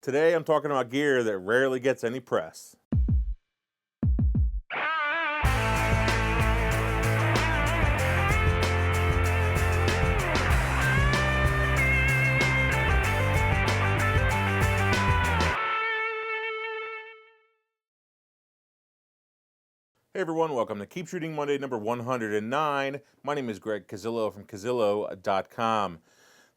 Today I'm talking about gear that rarely gets any press. Hey everyone, welcome to Keep Shooting Monday number 109. My name is Greg Cazillo from Cazillo.com.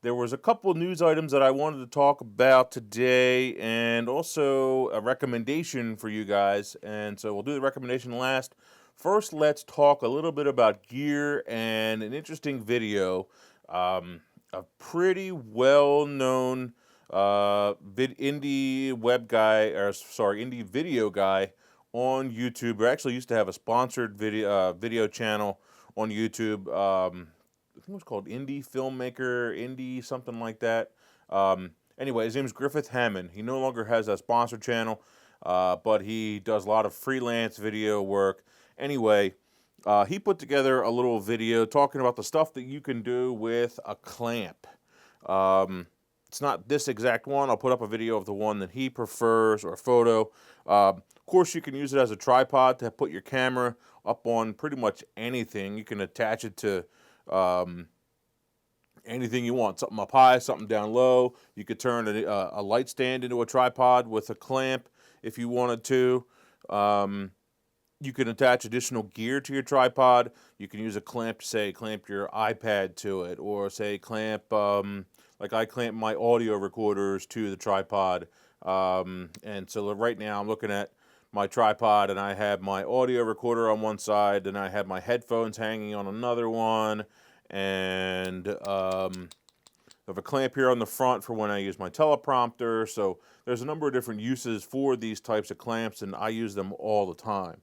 There was a couple news items that I wanted to talk about today and also a recommendation for you guys. And so we'll do the recommendation last. First, let's talk a little bit about gear and an interesting video. A pretty well-known indie indie video guy on YouTube. We actually used to have a sponsored video channel on YouTube. I think it was called Indie Filmmaker, Indie something like that. Anyway, his name's Griffith Hammond. He no longer has a sponsored channel, but he does a lot of freelance video work. Anyway, he put together a little video talking about the stuff that you can do with a clamp. It's not this exact one. I'll put up a video of the one that he prefers or a photo. Of course, you can use it as a tripod to put your camera up on pretty much anything. You can attach it to anything you want, something up high, something down low. You could turn a light stand into a tripod with a clamp if you wanted to. You can attach additional gear to your tripod. You can use a clamp to, say, clamp your iPad to it, or say clamp, like I clamp my audio recorders to the tripod. And so right now I'm looking at my tripod and I have my audio recorder on one side, and I have my headphones hanging on another one, and I have a clamp here on the front for when I use my teleprompter. So there's a number of different uses for these types of clamps, and I use them all the time.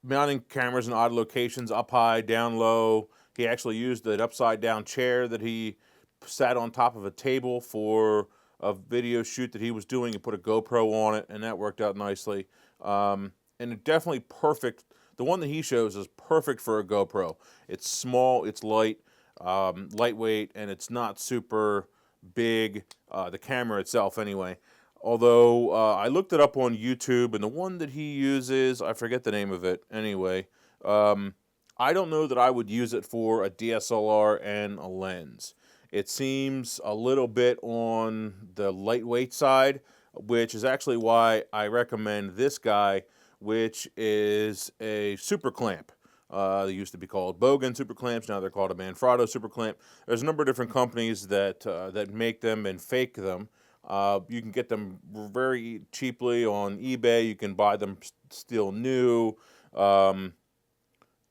Mounting cameras in odd locations, up high, down low. He actually used an upside down chair that he sat on top of a table for a video shoot that he was doing. He put a GoPro on it, and that worked out nicely. And it definitely perfect. The one that he shows is perfect for a GoPro. It's small, it's light, lightweight, and it's not super big. The camera itself, anyway. Although I looked it up on YouTube, and the one that he uses, I forget the name of it. Anyway, I don't know that I would use it for a DSLR and a lens. It seems a little bit on the lightweight side, which is actually why I recommend this guy, which is a super clamp. They used to be called Bogan super clamps. Now they're called a Manfrotto super clamp. There's a number of different companies that make them and fake them. You can get them very cheaply on eBay. You can buy them still new.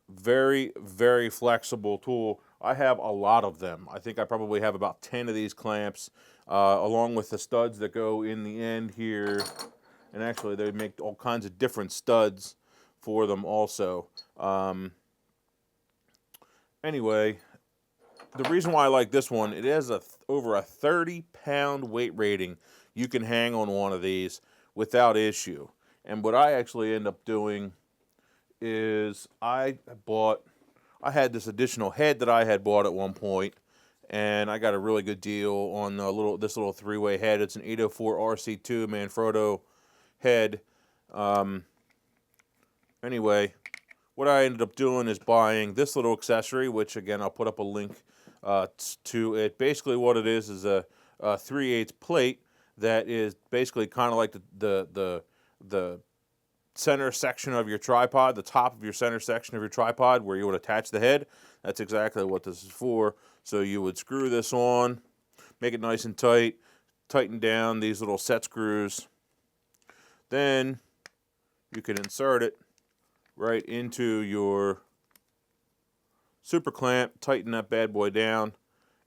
Very, very flexible tool. I have a lot of them. I think I probably have about 10 of these clamps, along with the studs that go in the end here. And actually, they make all kinds of different studs for them also. Anyway, the reason why I like this one, it has over a 30-pound weight rating. You can hang on one of these without issue. And what I actually end up doing is I had this additional head that I had bought at one point, and I got a really good deal on this little three-way head. It's an 804 RC2 Manfrotto head. Anyway, what I ended up doing is buying this little accessory, which again I'll put up a link to it. Basically, what it is a 3/8 plate that is basically kind of like the center section of your tripod, the top of your center section of your tripod where you would attach the head. That's exactly what this is for. So you would screw this on, make it nice and tight, tighten down these little set screws. Then you can insert it right into your super clamp, tighten that bad boy down.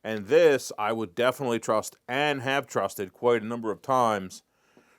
And this I would definitely trust and have trusted quite a number of times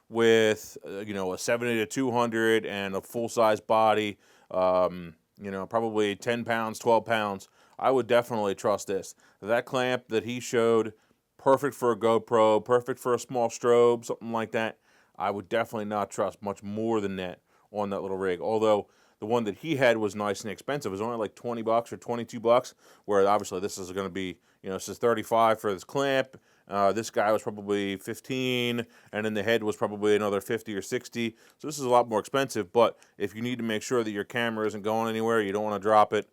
with a 70-200 and a full-size body, probably 10 pounds, 12 pounds. I would definitely trust this. That clamp that he showed, perfect for a GoPro, perfect for a small strobe, something like that. I would definitely not trust much more than that on that little rig. Although the one that he had was nice and expensive. It was only like $20 or $22, where obviously this is going to be, this is $35 for this clamp, This guy was probably 15, and then the head was probably another 50 or 60. So this is a lot more expensive, but if you need to make sure that your camera isn't going anywhere, you don't want to drop it,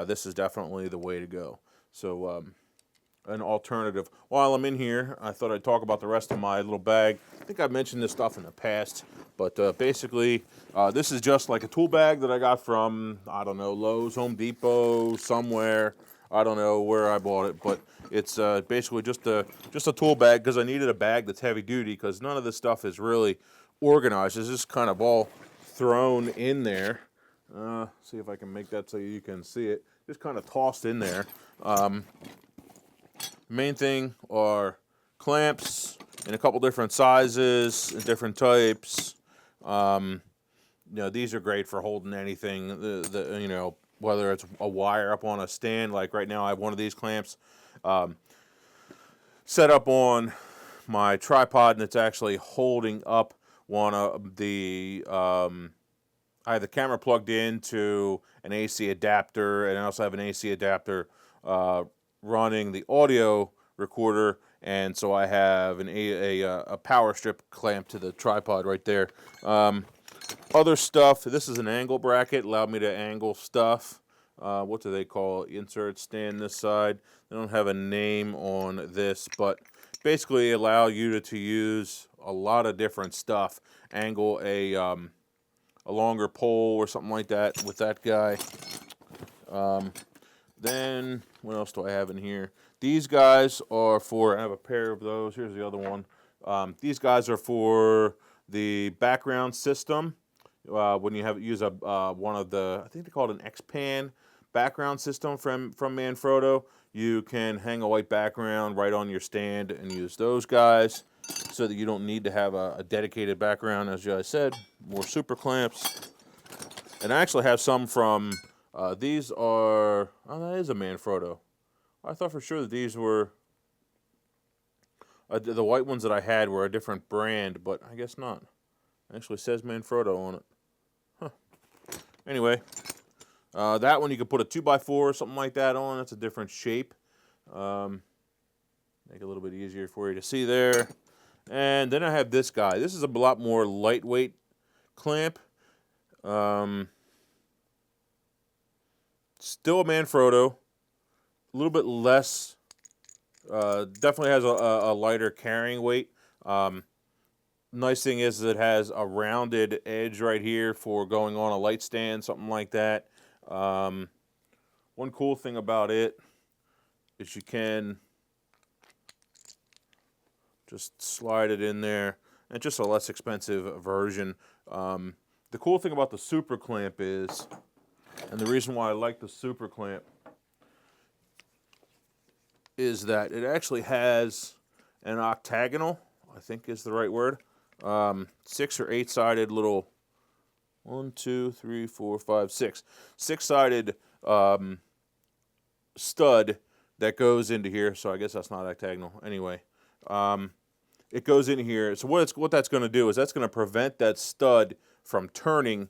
this is definitely the way to go. So an alternative. While I'm in here, I thought I'd talk about the rest of my little bag. I think I've mentioned this stuff in the past, but basically, this is just like a tool bag that I got from, I don't know, Lowe's, Home Depot, somewhere. I don't know where I bought it, but it's basically just a tool bag because I needed a bag that's heavy duty because none of this stuff is really organized. It's just kind of all thrown in there. See if I can make that so you can see it. Just kind of tossed in there. Main thing are clamps in a couple different sizes and different types. You know, these are great for holding anything. You know, whether it's a wire up on a stand, like right now I have one of these clamps set up on my tripod, and it's actually holding up one of the. I have the camera plugged into an AC adapter, and I also have an AC adapter running the audio recorder, and so I have a power strip clamp to the tripod right there. Other stuff, this is an angle bracket, allowed me to angle stuff. What do they call it? Insert stand this side. They don't have a name on this, but basically allow you to use a lot of different stuff. Angle a longer pole or something like that with that guy. Then, what else do I have in here? These guys are for, I have a pair of those. Here's the other one. These guys are for the background system. When you use one of the, I think they call it an X-Pan background system from Manfrotto, you can hang a white background right on your stand and use those guys so that you don't need to have a dedicated background. As I said, more super clamps. And I actually have some from, these are, oh, that is a Manfrotto. I thought for sure that these were, the white ones that I had were a different brand, but I guess not. It actually says Manfrotto on it. Huh. Anyway, that one you could put a 2x4 or something like that on. That's a different shape. Make it a little bit easier for you to see there. And then I have this guy. This is a lot more lightweight clamp. Still a Manfrotto. A little bit less. Definitely has a lighter carrying weight. Nice thing is it has a rounded edge right here for going on a light stand, something like that. One cool thing about it is you can just slide it in there, and just a less expensive version. The cool thing about the super clamp is, and the reason why I like the super clamp, is that it actually has an octagonal, I think is the right word, 6 or 8 sided little, 1, 2, 3, 4, 5, 6, 6-sided stud that goes into here. So I guess that's not octagonal. Anyway, it goes in here. So what that's going to do is that's going to prevent that stud from turning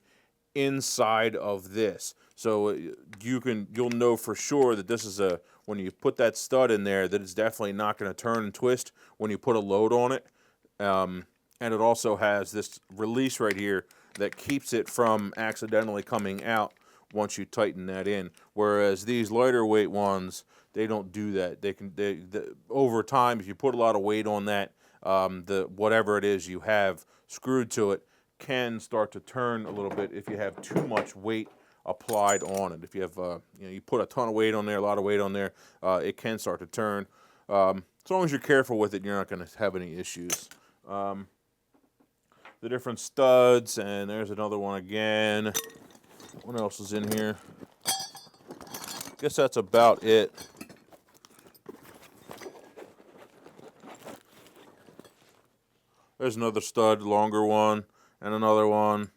inside of this. So you'll know for sure that this is when you put that stud in there, that it's definitely not going to turn and twist when you put a load on it. And it also has this release right here that keeps it from accidentally coming out once you tighten that in. Whereas these lighter weight ones, they don't do that. Over time, if you put a lot of weight on that, whatever it is you have screwed to it can start to turn a little bit if you have too much weight applied on it. If you have, you put a ton of weight on there, a lot of weight on there, it can start to turn. As long as you're careful with it, you're not going to have any issues. The different studs, and there's another one again. What else is in here? I guess that's about it. There's another stud, longer one, and another one.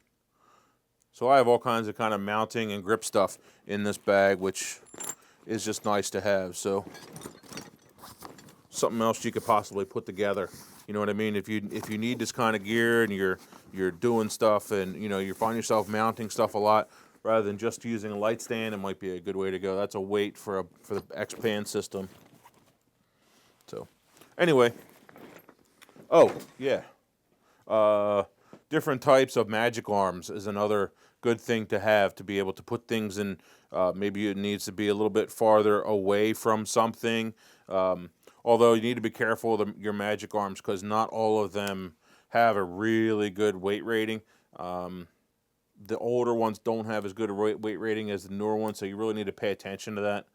So I have all kinds of kind of mounting and grip stuff in this bag, which is just nice to have. So something else you could possibly put together. You know what I mean? If you need this kind of gear and you're doing stuff and you find yourself mounting stuff a lot rather than just using a light stand, it might be a good way to go. That's a weight for the X-Pan system. So Anyway, oh, yeah. Different types of magic arms is another good thing to have to be able to put things in. Maybe it needs to be a little bit farther away from something. Although you need to be careful of your magic arms because not all of them have a really good weight rating. The older ones don't have as good a weight rating as the newer ones, so you really need to pay attention to that.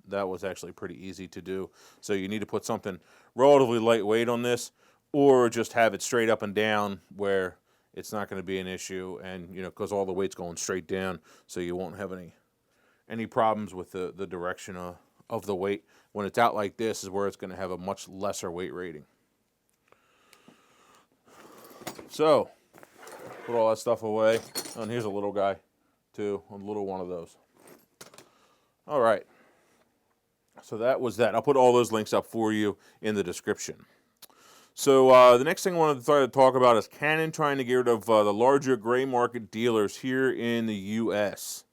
That was actually pretty easy to do. So you need to put something relatively lightweight on this, or just have it straight up and down where it's not going to be an issue, and because all the weight's going straight down, so you won't have any problems with the direction of the weight. When it's out like this is where it's going to have a much lesser weight rating. So put all that stuff away. Oh, and here's a little guy, too, a little one of those. All right. So that was that. I'll put all those links up for you in the description. So the next thing I wanted to talk about is Canon trying to get rid of the larger gray market dealers here in the U.S.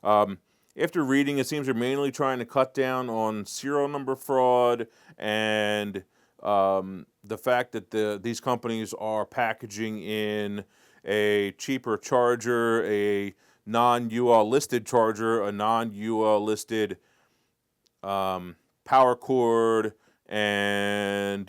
After reading, it seems they're mainly trying to cut down on serial number fraud and the fact that these companies are packaging in a cheaper charger, a non-UL listed charger, a non-UL listed power cord, and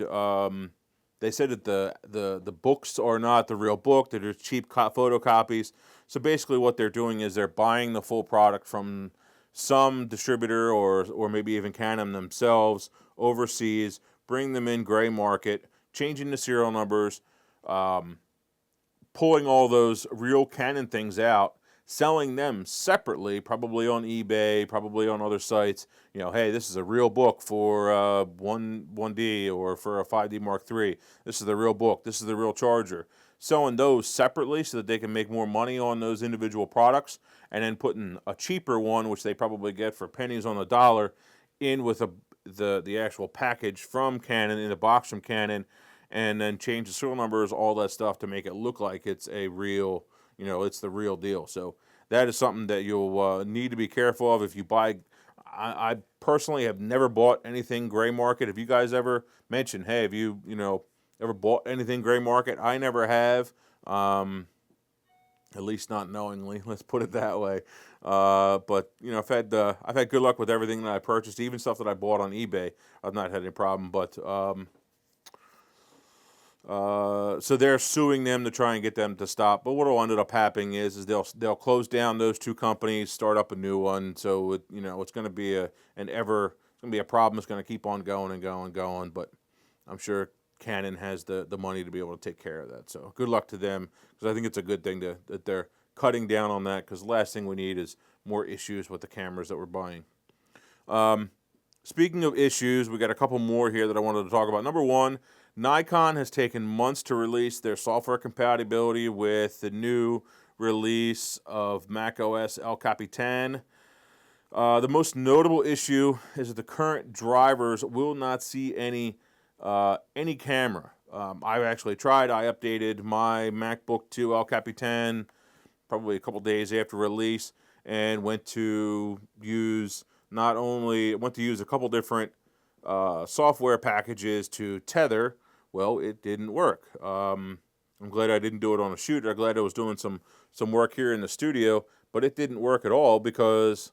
they said that the books are not the real book; they're just cheap photocopies. So basically, what they're doing is they're buying the full product from some distributor or maybe even Canon themselves overseas, bring them in gray market, changing the serial numbers, pulling all those real Canon things out, selling them separately, probably on eBay, probably on other sites. Hey, this is a real book for 1D or for a 5D Mark III. This is the real book. This is the real charger. Selling those separately so that they can make more money on those individual products, and then putting a cheaper one, which they probably get for pennies on the dollar, in with the actual package from Canon, in a box from Canon, and then change the serial numbers, all that stuff to make it look like it's a real, it's the real deal. So that is something that you'll need to be careful of if you buy. I personally have never bought anything gray market. Have you guys ever mentioned, hey, have you, ever bought anything gray market? I never have, at least not knowingly. Let's put it that way. But I've had good luck with everything that I purchased, even stuff that I bought on eBay. I've not had any problem. But so they're suing them to try and get them to stop. But what will end up happening is they'll close down those two companies, start up a new one. So it's going to be a problem. It's going to keep on going and going and going. But I'm sure Canon has the money to be able to take care of that. So good luck to them, because I think it's a good thing that they're cutting down on that, because the last thing we need is more issues with the cameras that we're buying. Speaking of issues, we got a couple more here that I wanted to talk about. Number one, Nikon has taken months to release their software compatibility with the new release of macOS El Capitan. The most notable issue is that the current drivers will not see any camera. I've actually tried. I updated my MacBook to El Capitan probably a couple days after release, and went to use a couple different software packages to tether. Well, it didn't work. I'm glad I didn't do it on a shoot. I'm glad I was doing some work here in the studio, but it didn't work at all because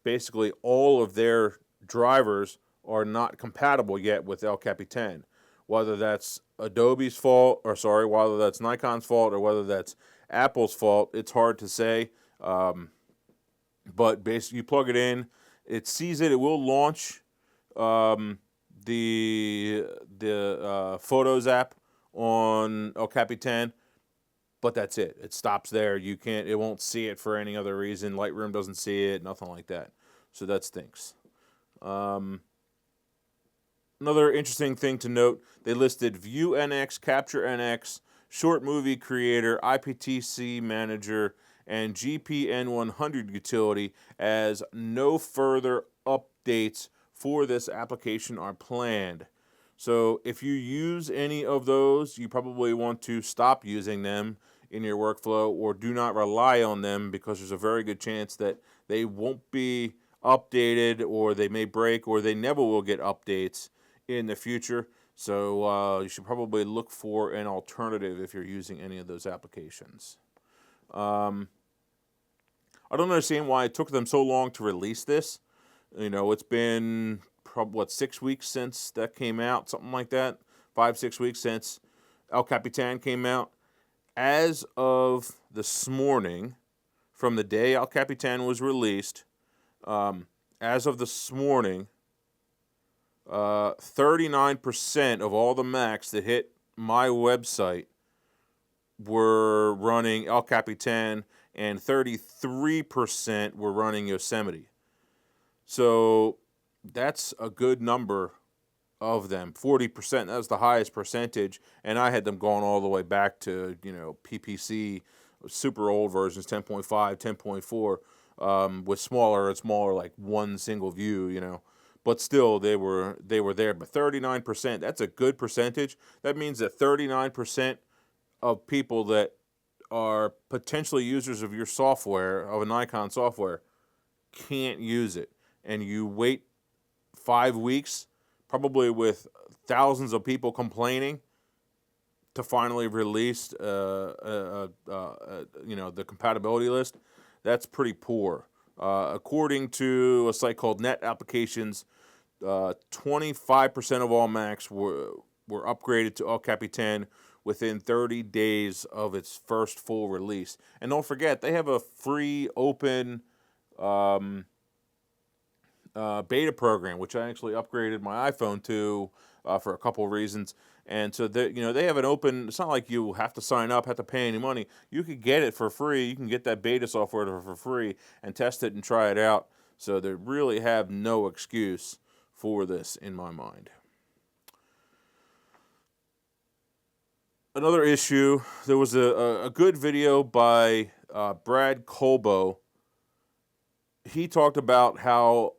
basically all of their drivers are not compatible yet with El Capitan. Whether that's Adobe's fault, whether that's Nikon's fault, or whether that's Apple's fault, it's hard to say. But basically, you plug it in, it sees it. It will launch the Photos app on El Capitan, but that's it. It stops there. It won't see it for any other reason. Lightroom doesn't see it, nothing like that. So that stinks. Another interesting thing to note, they listed View NX, Capture NX, Short Movie Creator, IPTC Manager, and GPN100 utility as no further updates for this application are planned. So if you use any of those, you probably want to stop using them in your workflow, or do not rely on them, because there's a very good chance that they won't be updated, or they may break, or they never will get updates in the future. So you should probably look for an alternative if you're using any of those applications. I don't understand why it took them so long to release this. You know, it's been probably 6 weeks since that came out, something like that. 5, 6 weeks since El Capitan came out. As of this morning, from the day El Capitan was released, as of this morning, 39% of all the Macs that hit my website were running El Capitan, and 33% were running Yosemite. So that's a good number of them. 40%, that was the highest percentage, and I had them going all the way back to, PPC, super old versions, 10.5, 10.4, with smaller and smaller, like one single view, But still, they were there. But 39%, that's a good percentage. That means that 39% of people that are potentially users of your software, of a Nikon software, can't use it. And you wait 5 weeks, probably with thousands of people complaining, to finally release, the compatibility list. That's pretty poor. According to a site called Net Applications, 25% of all Macs were upgraded to El Capitan within 30 days of its first full release. And don't forget, they have a free open beta program, which I actually upgraded my iPhone to for a couple of reasons. And so they have an open. It's not like you have to sign up, have to pay any money. You could get it for free. You can get that beta software for free and test it and try it out. So they really have no excuse for this in my mind. Another issue, there was a good video by Brad Colbo. He talked about how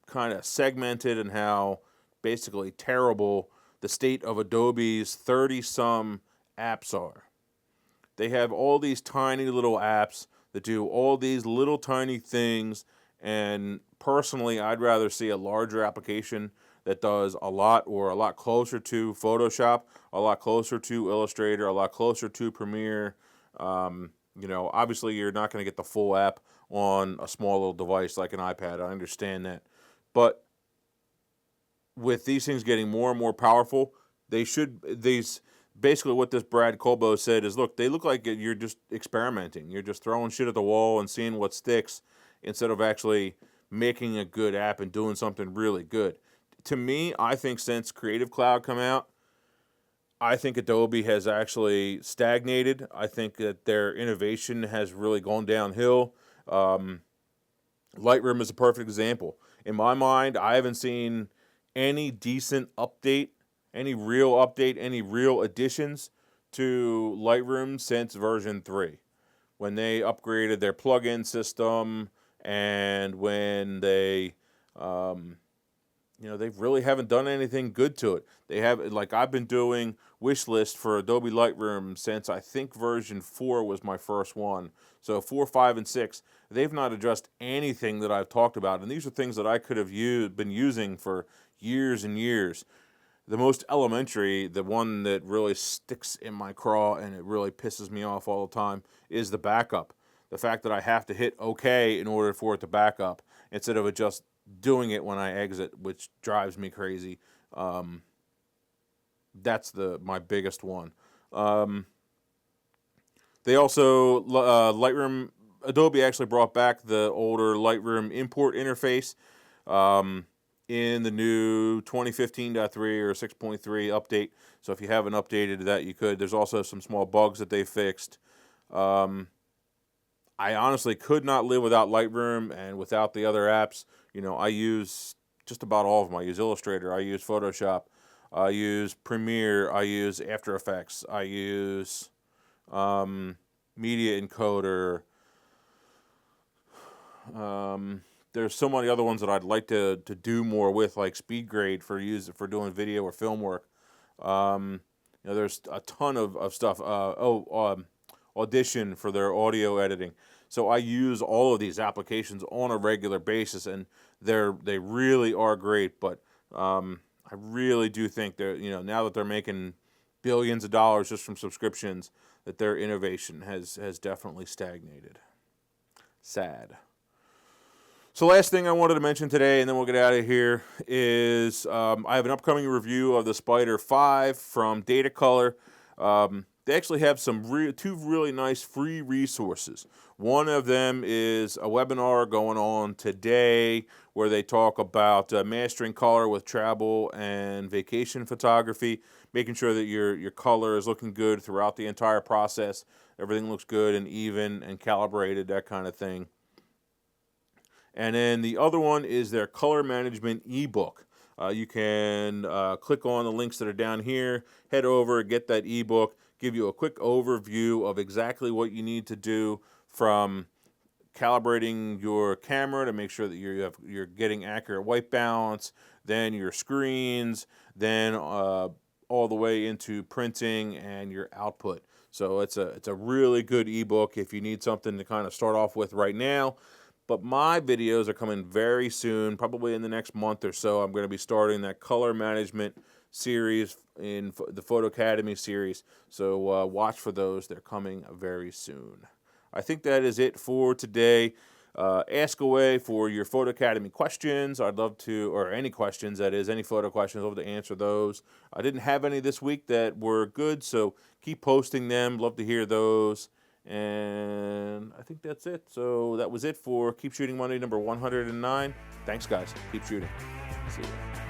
kind of segmented and how basically terrible the state of Adobe's 30-some apps are. They have all these tiny little apps that do all these little tiny things, and personally, I'd rather see a larger application that does a lot, or a lot closer to Photoshop, a lot closer to Illustrator, a lot closer to Premiere. Obviously you're not going to get the full app on a small little device like an iPad. I understand that. But with these things getting more and more powerful, basically what this Brad Colbo said is, look, they look like you're just experimenting. You're just throwing shit at the wall and seeing what sticks instead of actually making a good app and doing something really good. To me, I think since Creative Cloud come out, I think Adobe has actually stagnated. I think that their innovation has really gone downhill. Lightroom is a perfect example. In my mind, I haven't seen any decent update, any real additions to Lightroom since version 3. When they upgraded their plugin system, and when they they really haven't done anything good to it. They have, like, I've been doing wish list for Adobe Lightroom since I think version 4 was my first one. So 4, 5, and 6, they've not addressed anything that I've talked about. And these are things that I could have been using for years and years. The most elementary, the one that really sticks in my craw and it really pisses me off all the time, is the backup. The fact that I have to hit OK in order for it to back up instead of it just doing it when I exit, which drives me crazy. That's my biggest one. They also, Adobe actually brought back the older Lightroom import interface in the new 2015.3 or 6.3 update. So if you haven't updated that, you could. There's also some small bugs that they fixed. I honestly could not live without Lightroom and without the other apps. I use just about all of them. I use Illustrator. I use Photoshop. I use Premiere. I use After Effects. I use Media Encoder. There's so many other ones that I'd like to do more with, like SpeedGrade for doing video or film work. There's a ton of stuff. Audition for their audio editing. So I use all of these applications on a regular basis, and they really are great. But I really do think they're, now that they're making billions of dollars just from subscriptions, that their innovation has definitely stagnated. Sad. So last thing I wanted to mention today, and then we'll get out of here, is I have an upcoming review of the Spyder 5 from Datacolor. They actually have two really nice free resources. One of them is a webinar going on today where they talk about mastering color with travel and vacation photography, making sure that your color is looking good throughout the entire process. Everything looks good and even and calibrated, that kind of thing. And then the other one is their color management ebook. You can click on the links that are down here, head over, get that ebook, give you a quick overview of exactly what you need to do from calibrating your camera to make sure that you're getting accurate white balance, then your screens, then all the way into printing and your output. So it's a really good ebook if you need something to kind of start off with right now. But my videos are coming very soon, probably in the next month or so. I'm going to be starting that color management series in the Photo Academy series. So watch for those. They're coming very soon. I think that is it for today. Ask away for your Photo Academy questions. I'd love to, or any questions, that is, any photo questions, I'd love to answer those. I didn't have any this week that were good, so keep posting them. Love to hear those. And I think that's it. So that was it for Keep Shooting Monday number 109. Thanks, guys. Keep shooting. See you.